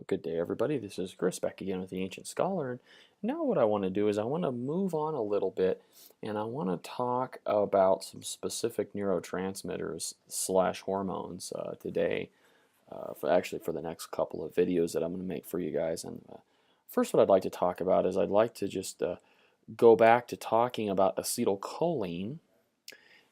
Good day, everybody. This is Chris back again with the Ancient Scholar. And now what I want to do is I want to move on a little bit and I want to talk about some specific neurotransmitters slash hormones today, for the next couple of videos that I'm going to make for you guys. And first what I'd like to talk about is I'd like to just go back to talking about acetylcholine.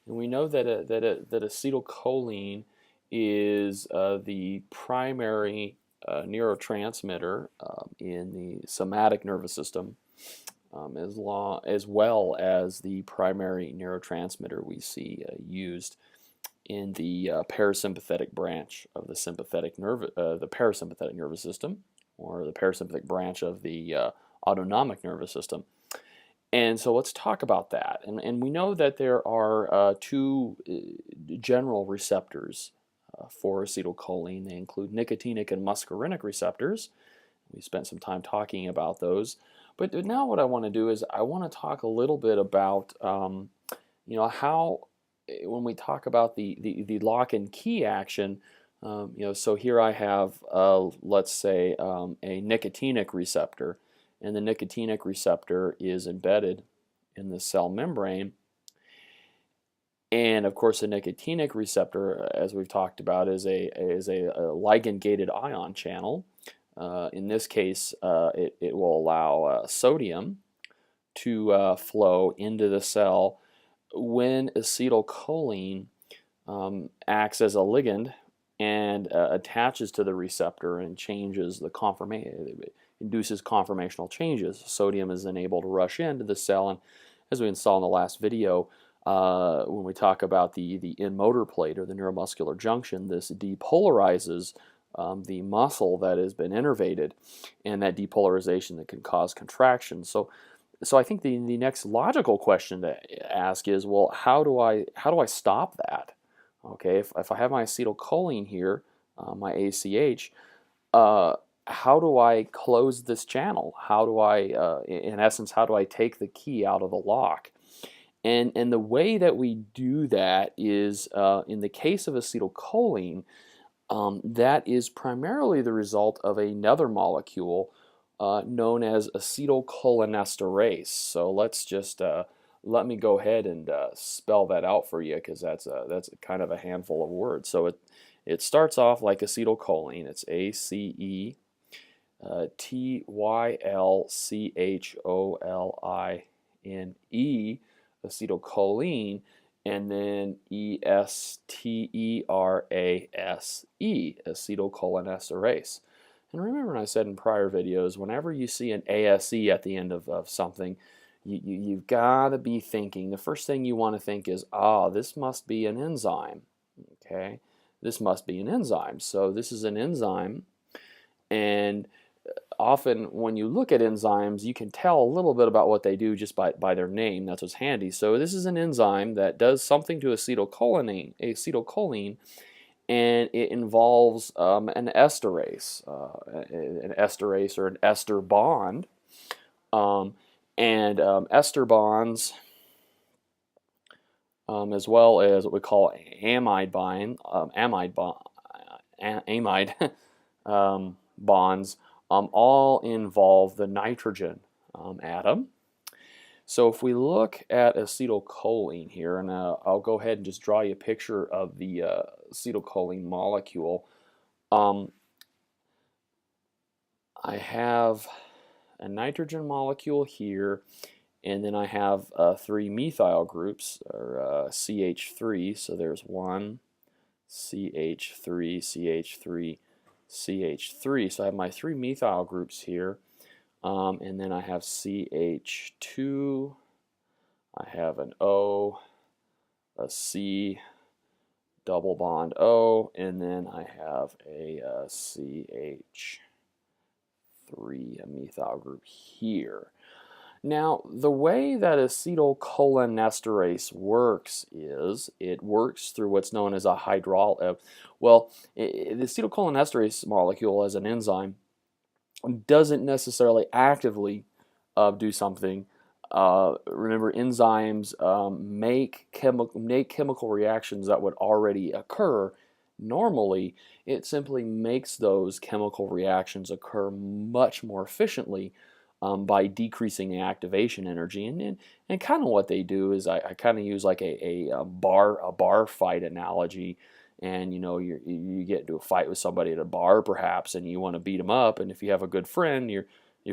And we know that acetylcholine is the primary neurotransmitter in the somatic nervous system, as well as the primary neurotransmitter we see used in the parasympathetic branch of the the parasympathetic nervous system, or the parasympathetic branch of the autonomic nervous system. And so let's talk about that. And we know that there are two general receptors for acetylcholine. They include nicotinic and muscarinic receptors. We spent some time talking about those. But now what I want to do is I want to talk a little bit about how, when we talk about the lock and key action, so here I have, let's say, a nicotinic receptor. And the nicotinic receptor is embedded in the cell membrane. And of course, the nicotinic receptor, as we've talked about, is a ligand-gated ion channel. In this case, it will allow sodium to flow into the cell when acetylcholine acts as a ligand and attaches to the receptor and changes the conformation. Induces conformational changes. Sodium is then able to rush into the cell, and as we saw in the last video, when we talk about the in-motor plate or the neuromuscular junction, this depolarizes the muscle that has been innervated, and that depolarization that can cause contraction. So I think the next logical question to ask is, well, how do I stop that? Okay, if I have my acetylcholine here, my ACH, how do I close this channel? How do I, in essence, how do I take the key out of the lock? And the way that we do that is, in the case of acetylcholine, that is primarily the result of another molecule known as acetylcholinesterase. So let's just let me go ahead and spell that out for you, because that's kind of a handful of words. So it starts off like acetylcholine. It's ACE. Tylcholine, acetylcholine, and then esterase, acetylcholinesterase. And remember, when I said in prior videos, whenever you see an ASE at the end of something, you've got to be thinking, the first thing you want to think is, this must be an enzyme. Okay, this must be an enzyme. So this is an enzyme, and often when you look at enzymes, you can tell a little bit about what they do just by their name. That's what's handy. So this is an enzyme that does something to acetylcholine, and it involves an esterase or an ester bond, and ester bonds, as well as what we call amide bonds. All involve the nitrogen atom. So if we look at acetylcholine here, and I'll go ahead and just draw you a picture of the acetylcholine molecule. I have a nitrogen molecule here, and then I have three methyl groups, or CH3. So there's one, CH3, CH3, CH3. So I have my three methyl groups here, and then I have CH2, I have an O, a C, double bond O, and then I have a CH3, a methyl group here. Now, the way that acetylcholinesterase works is it works through what's known as a the acetylcholinesterase molecule as an enzyme doesn't necessarily actively do something. Remember, enzymes make chemical reactions that would already occur Normally, it simply makes those chemical reactions occur much more efficiently by decreasing the activation energy. And kind of what they do is I kind of use like a bar fight analogy. And you get into a fight with somebody at a bar perhaps, and you want to beat them up. And if you have a good friend, your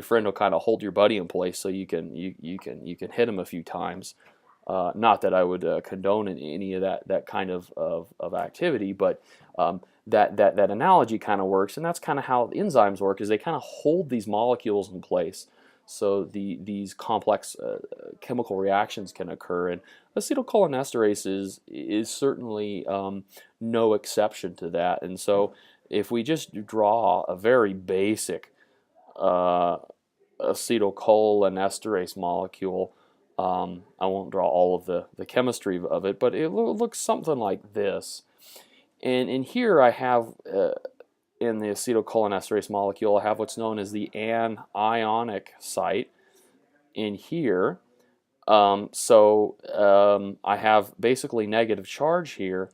friend will kind of hold your buddy in place so you can hit him a few times. Not that I would condone any of that kind of activity, but that analogy kind of works, and that's kind of how enzymes work. Is they kind of hold these molecules in place, so these complex chemical reactions can occur. And acetylcholinesterase is certainly no exception to that. And so, if we just draw a very basic acetylcholinesterase molecule. I won't draw all of the chemistry of it, but it looks something like this. And in here I have, in the acetylcholinesterase molecule, I have what's known as the anionic site in here. I have basically negative charge here,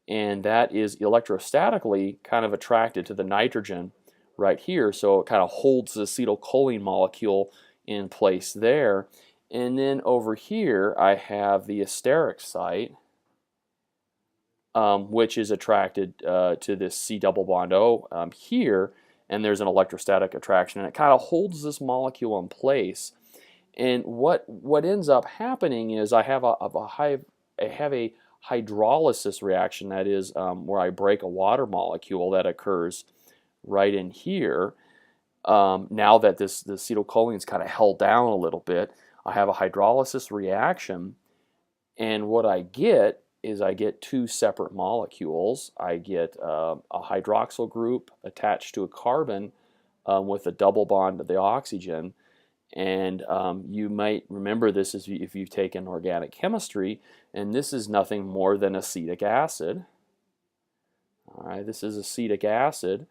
and that is electrostatically kind of attracted to the nitrogen right here, so it kind of holds the acetylcholine molecule in place there. And then over here I have the esteric site, which is attracted to this C double bond O here, and there's an electrostatic attraction, and it kind of holds this molecule in place. And what ends up happening is I have a hydrolysis reaction, that is where I break a water molecule, that occurs right in here. Now that the acetylcholine is kind of held down a little bit, I have a hydrolysis reaction, and what I get is I get two separate molecules. I get a hydroxyl group attached to a carbon with a double bond to the oxygen. And you might remember this if you've taken organic chemistry, and this is nothing more than acetic acid. All right, this is acetic acid.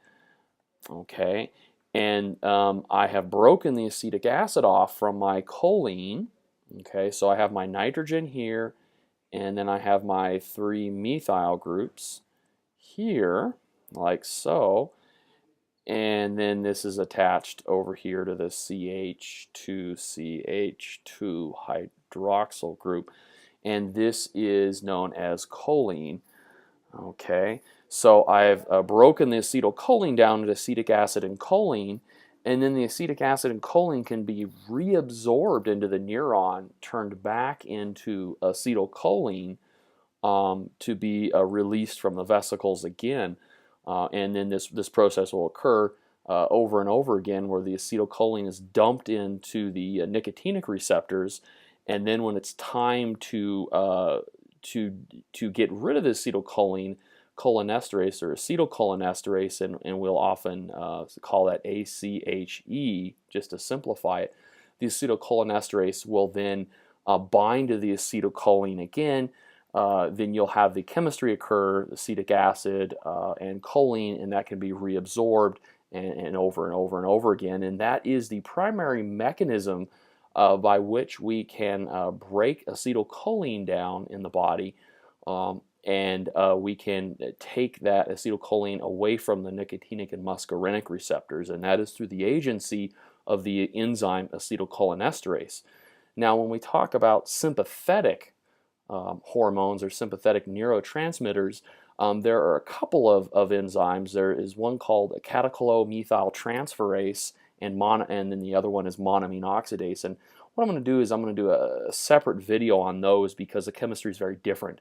Okay, and I have broken the acetic acid off from my choline. Okay, so I have my nitrogen here, and then I have my 3 methyl groups here, like so. And then this is attached over here to the CH2CH2 hydroxyl group, and this is known as choline. Okay, so I've broken the acetylcholine down to acetic acid and choline, and then the acetic acid and choline can be reabsorbed into the neuron, turned back into acetylcholine to be released from the vesicles again. And then this process will occur over and over again, where the acetylcholine is dumped into the nicotinic receptors, and then when it's time to get rid of the acetylcholine, cholinesterase or acetylcholinesterase, and we'll often call that ACHE just to simplify it, the acetylcholinesterase will then bind to the acetylcholine again. Then you'll have the chemistry occur, acetic acid and choline, and that can be reabsorbed and over and over and over again. And that is the primary mechanism by which we can break acetylcholine down in the body, and we can take that acetylcholine away from the nicotinic and muscarinic receptors, and that is through the agency of the enzyme acetylcholinesterase. Now, when we talk about sympathetic hormones or sympathetic neurotransmitters, there are a couple of enzymes. There is one called catechol-methyltransferase, and then the other one is monoamine oxidase. And what I'm going to do is I'm going to do a separate video on those, because the chemistry is very different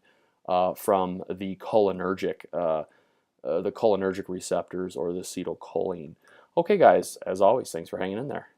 from the cholinergic receptors or the acetylcholine. Okay, guys, as always, thanks for hanging in there.